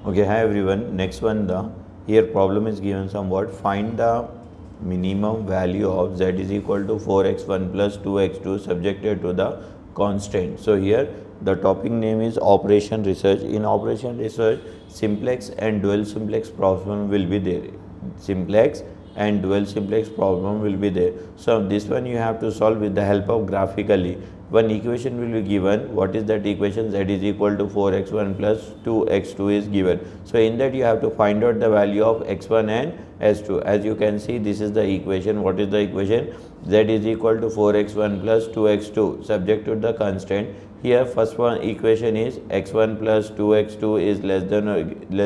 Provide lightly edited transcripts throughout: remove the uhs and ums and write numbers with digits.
Okay, hi everyone. Next one, the here problem is given somewhat. Find the minimum value of z is equal to 4x1 plus 2x2 subjected to the constant. So here the topic name is operation research. In operation research, simplex and dual simplex problem will be there. Simplex and dual simplex problem will be there. So this one you have to solve with the help of graphically. One equation will be given. What is that equation? Z is equal to 4x1 plus 2x2 is given. So in that you have to find out the value of x1 and s2. As you can see, this is the equation. What is the equation? Z is equal to 4x1 plus 2x2 subject to the constant. Here first one equation is x1 plus 2x2 is less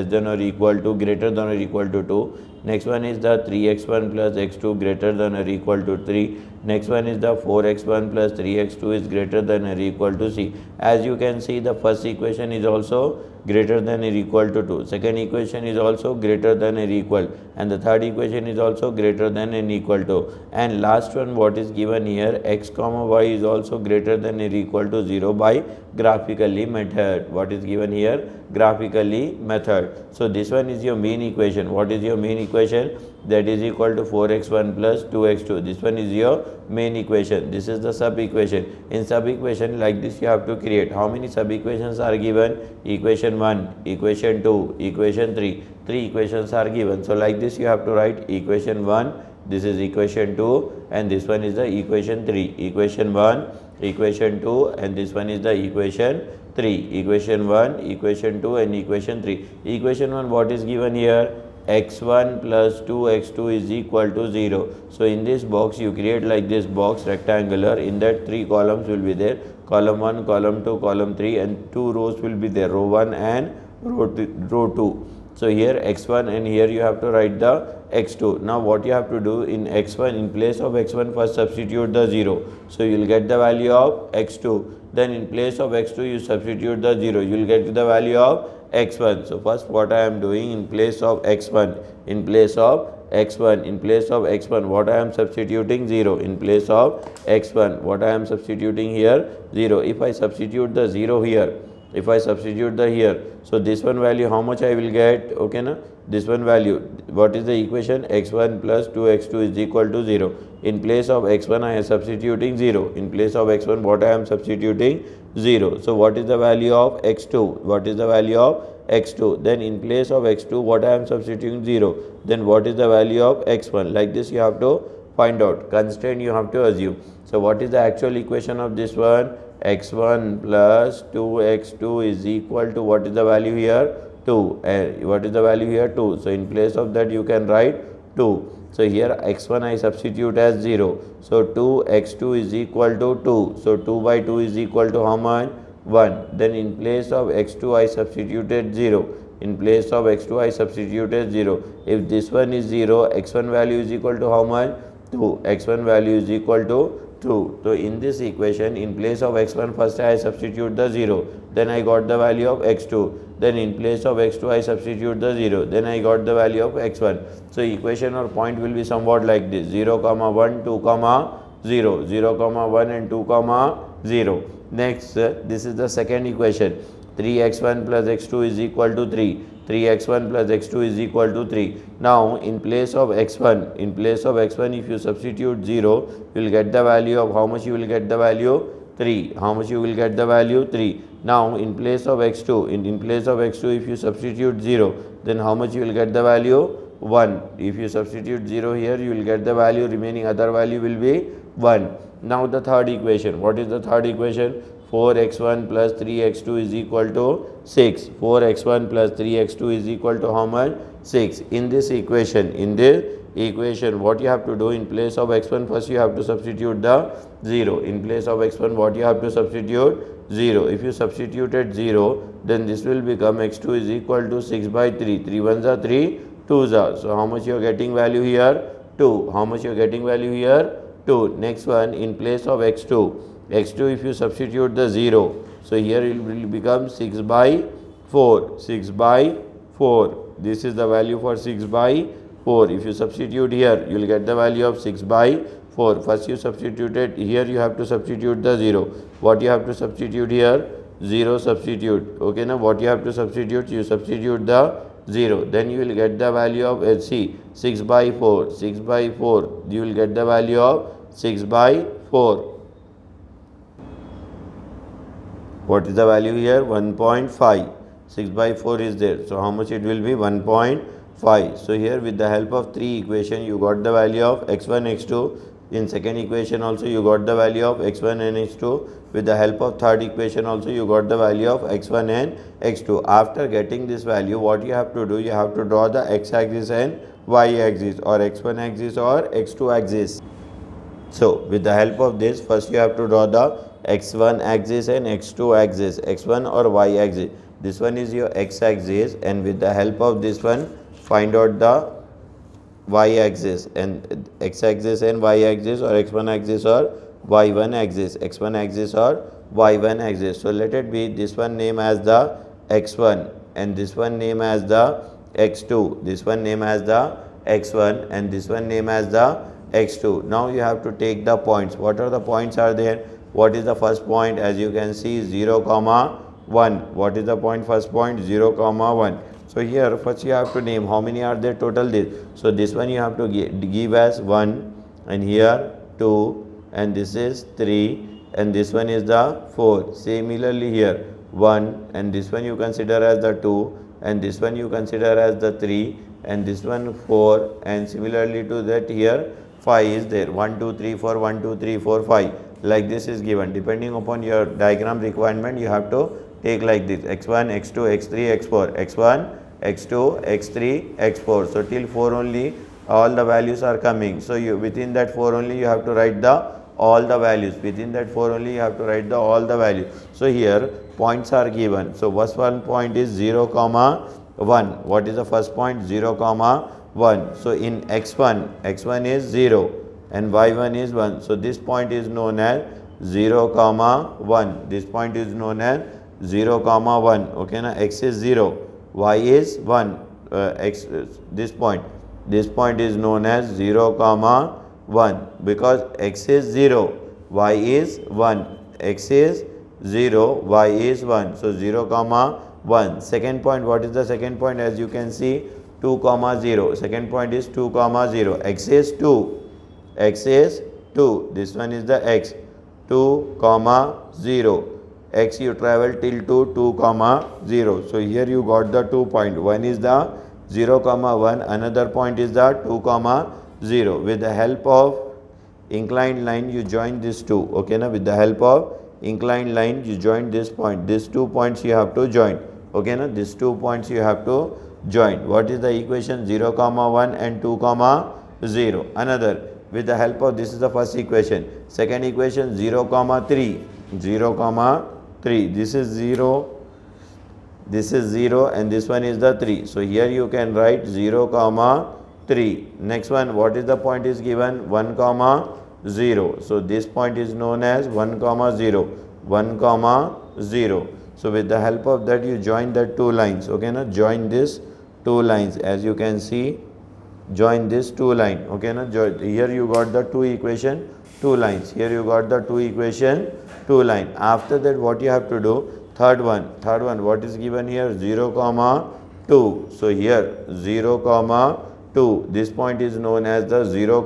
than or equal to greater than or equal to 2. Next one is the 3x1 plus x2 greater than or equal to 3. Next one is the 4x1 plus 3x2 is greater than or equal to c. As you can see, the first equation is also greater than or equal to 2. Second equation is also greater than or equal, and the third equation is also greater than or equal to. And last one, what is given here, x comma y is also greater than or equal to 0 by graphically method. What is given here? Graphically method. So this one is your main equation. What is your main equation? That is equal to 4x1 plus 2x2. This one is your main equation. This is the sub equation. In sub equation like this you have to create. How many sub equations are given? Equation 1, equation 2, equation 3. Three equations are given. So like this you have to write equation 1, this is equation 2, and this one is the equation 3. Equation 1, equation 2, and this one is the equation 3. Equation 1, equation 2, and equation 3. Equation 1, what is given here? x1 plus 2x2 is equal to 0. So in this box you create like this box rectangular. In that 3 columns will be there, column 1, column 2, column 3, and 2 rows will be there, row 1 and row 2. So here x1, and here you have to write the x2. Now what you have to do, in x1, in place of x1 first substitute the 0. So you will get the value of x2. Then in place of x2 you substitute the 0. You will get the value of x1. So first what I am doing, in place of x1, in place of x1, what I am substituting? 0. In place of x1, what I am substituting here? 0. If I substitute the 0 here, if I substitute the here, so this one value how much I will get? Okay, na? This one value, what is the equation? x1 plus 2x2 is equal to 0. In place of x1 I am substituting 0. In place of x1 what I am substituting? 0. So what is the value of x2? What is the value of x2? Then in place of x2 what I am substituting? 0. Then what is the value of x1? Like this you have to find out. Constant you have to assume. So what is the actual equation of this one? x1 plus 2x2 is equal to, what is the value here? 2. And what is the value here? 2. So in place of that you can write 2. So here x1 I substitute as 0. So 2x2 is equal to 2. So 2 by 2 is equal to how much? 1. Then in place of x2 I substituted 0. In place of x2 I substituted 0. If this one is 0, x1 value is equal to how much? 2. x1 value is equal to 2. So in this equation, in place of x1 first I substitute the 0. Then I got the value of x2. Then in place of x2 I substitute the 0. Then I got the value of x1. So equation or point will be somewhat like this: 0, 1, 2, 0, 0, 1 and 2, 0. Next, this is the second equation. 3x1 plus x2 is equal to 3. 3x1 plus x2 is equal to 3. Now in place of x1, if you substitute 0, you will get the value of how much? You will get the value 3. How much you will get the value? 3. Now in place of x2, in place of x2 if you substitute 0, then how much you will get the value? 1. If you substitute 0 here, you will get the value, remaining other value will be 1. Now the third equation. What is the third equation? 4x1 plus 3x2 is equal to 6. 4x1 plus 3x2 is equal to how much? 6. In this equation, what you have to do, in place of x1 first you have to substitute the 0. In place of x1 what you have to substitute? 0. If you substituted 0, then this will become x2 is equal to 6 by 3. 3 ones are 3, 2s are. So how much you are getting value here? 2. How much you are getting value here? 2. Next one, in place of x2 if you substitute the 0, so here it will become 6 by 4. 6 by 4. This is the value for 6 by 4. If you substitute here, you will get the value of 6 by 4. First you substituted here, you have to substitute the 0. What you have to substitute here? 0 substitute. Okay, now what you have to substitute? You substitute the 0, then you will get the value of see 6 by 4, 6 by 4, you will get the value of 6 by 4. What is the value here? 1.5. 6 by 4 is there. So how much it will be? 1.5. So here with the help of 3 equation you got the value of x1, x2. In second equation also you got the value of x1 and x2. With the help of third equation also you got the value of x1 and x2. After getting this value, what you have to do? You have to draw the x-axis and y-axis, or x1 axis or x2 axis. So with the help of this, first you have to draw the x1 axis and x2 axis, x1 or y axis. This one is your x axis, and with the help of this one find out the y axis, and x axis and y axis, or x1 axis or y1 axis, x1 axis or y1 axis. So let it be this one name as the x1 and this one name as the x2, this one name as the x1 and this one name as the x2. Now you have to take the points. What are the points are there? What is the first point? As you can see, 0, 1. What is the point? First point 0, 1. So here first you have to name how many are there total this. So this one you have to give as 1, and here 2, and this is 3, and this one is the 4. Similarly here 1, and this one you consider as the 2, and this one you consider as the 3, and this one 4, and similarly to that here 5 is there. 1, 2, 3, 4, 1, 2, 3, 4, 5. Like this is given. Depending upon your diagram requirement, you have to take like this: x1, x2, x3, x4, x1, x2, x3, x4. So till 4 only all the values are coming. So you within that 4 only you have to write the all the values. Within that 4 only you have to write the all the values. So here points are given. So first one point is 0, 1. What is the first point? 0, 1. So in x1 is 0 and y1 is 1. So this point is known as 0, 1. This point is known as 0, 1. Okay, now x is 0, y is 1. This point is known as 0, 1, because x is 0, y is 1. X is 0, y is 1. So 0, 1. Second point, what is the second point? As you can see, 2, 0. Second point is 2, 0. X is 2. X is 2. This one is the x. 2, 0. X you travel till 2, 0. So here you got the 2 point. One is the 0, 1. Another point is the 2, 0. With the help of inclined line, you join these two. Okay, now with the help of inclined line, you join this point. These 2 points you have to join. Okay, now these 2 points you have to join. What is the equation? 0, 1 and 2, 0. Another, with the help of, this is the first equation. Second equation, 0, 3. 0, 3. This is 0. This is 0 and this one is the 3. So here you can write 0, 3. Next one, what is the point is given? 1, 0. So this point is known as 1, 0. 1, 0. So with the help of that you join the 2 lines. Okay, now join this 2 lines. As you can see, join this 2 line. Okay, now here you got the 2 equation, 2 lines. Here you got the 2 equation, 2 line. After that what you have to do? Third one, what is given here? 0, 2. So here 0, 2. This point is known as the 0,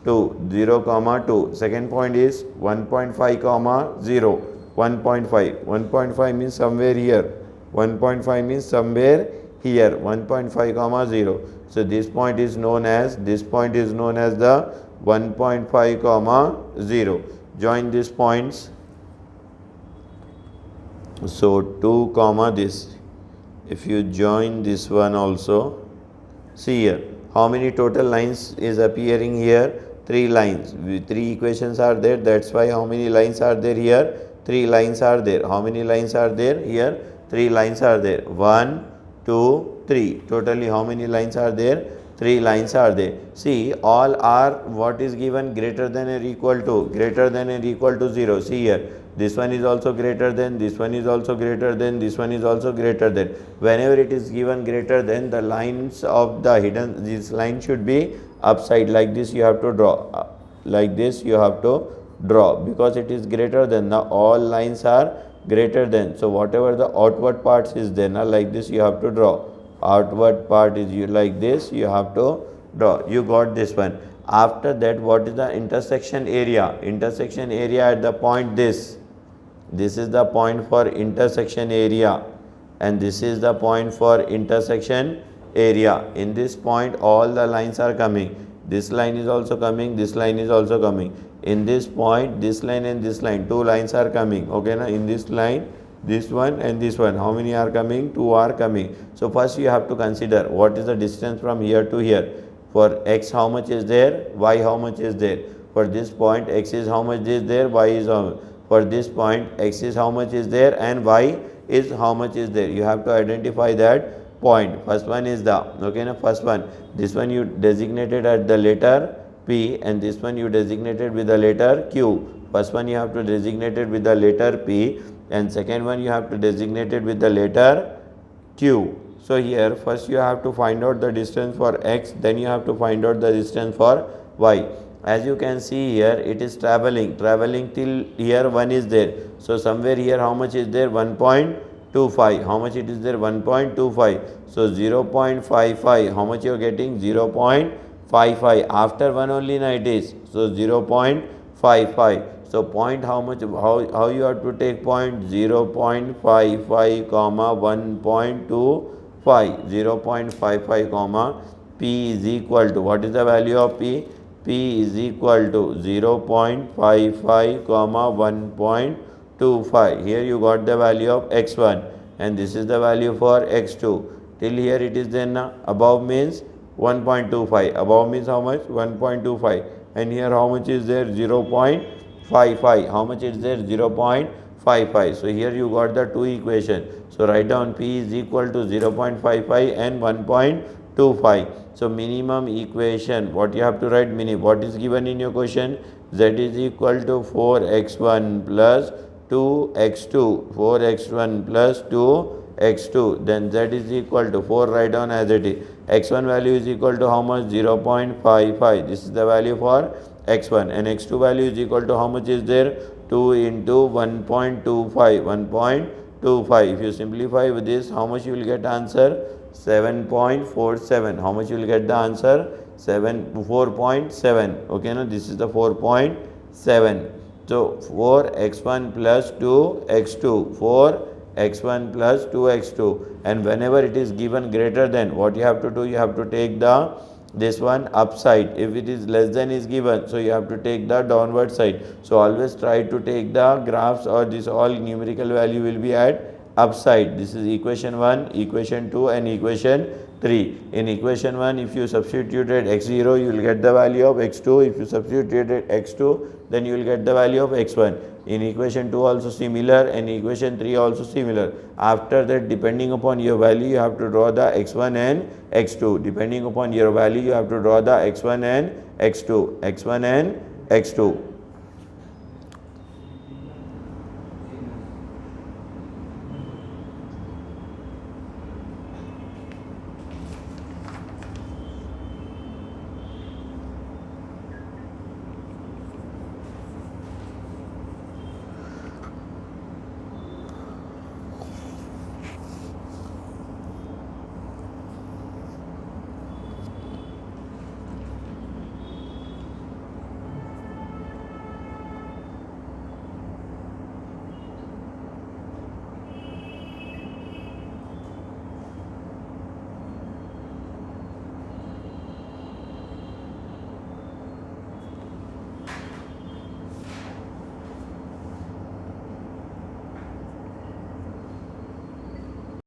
2. 0, 2. Second point is 1.5, 0. 1.5. 1.5 means somewhere here. 1.5 means somewhere here. 1.5, 0. So this point is known as the 1.5, 0. Join these points. So 2, this. If you join this one also, see here how many total lines is appearing here? 3 lines. 3 equations are there. That's why how many lines are there here? 3 lines are there. How many lines are there here? 3 lines are there. 1, 2, 3. Totally how many lines are there? 3 lines are there. See, all are what is given? Greater than or equal to? Greater than or equal to 0. See here, this one is also greater than, this one is also greater than, this one is also greater than. Whenever it is given greater than, the lines of the hidden, this line should be upside. Like this you have to draw. Like this you have to draw, because it is greater than. Now all lines are greater than. So whatever the outward parts is there, now like this you have to draw. Outward part is you like this, you have to draw. You got this one. After that, what is the intersection area? Intersection area at the point this. This is the point for intersection area, and this is the point for intersection area. In this point all the lines are coming. This line is also coming, this line is also coming. In this point, this line and this line, two lines are coming. Okay, now in this line, this one and this one, how many are coming? Two are coming. So first you have to consider what is the distance from here to here. For x how much is there, y how much is there. For this point x is how much is there, y is how much. For this point x is how much is there and y is how much is there. You have to identify that point. First one is the, okay, now first one, this one you designated at the letter P and this one you designated with the letter Q. First one you have to designate it with the letter P and second one you have to designate it with the letter Q. So here first you have to find out the distance for x, then you have to find out the distance for y. As you can see here, it is traveling till here 1 is there. So somewhere here how much is there? 1.25. How much it is there? 1.25. So 0.55. How much you are getting? 0.55. After 1 only now it is. So 0.55. So point how much, how you have to take point? 0.55 comma 1.25. 0.55 comma P is equal to, what is the value of P? P is equal to 0.55 comma 1.25. Here you got the value of x1 and this is the value for x2. Till here it is then above means 1.25. Above means how much? 1.25. And here how much is there? 0.55. How much is there? 0.55. So here you got the two equation. So write down P is equal to 0.55 and 1.25. So minimum equation, what you have to write? What is given in your question? Z is equal to 4x1 plus 2x2. 4x1 plus 2x2. Then Z is equal to 4, write down as it is. X1 value is equal to how much? 0.55. This is the value for x1 and x2 value is equal to how much is there? 2 into 1.25. 1.25. If you simplify with this, how much you will get answer? 7.47. How much you will get the answer? 4.7. Okay, now this is the 4.7. So 4x1 plus 2x2. 4x1 plus 2x2. And whenever it is given greater than, what you have to do? You have to take the this one upside. If it is less than is given, so you have to take the downward side. So always try to take the graphs or this all numerical value will be at upside. This is equation 1, equation 2 and equation 3. In equation 1, if you substituted x0, you will get the value of x2. If you substituted x2, then you will get the value of x1. In equation 2 also similar and equation 3 also similar. After that, depending upon your value, you have to draw the x1 and x2. Depending upon your value, you have to draw the x1 and x2. x1 and x2.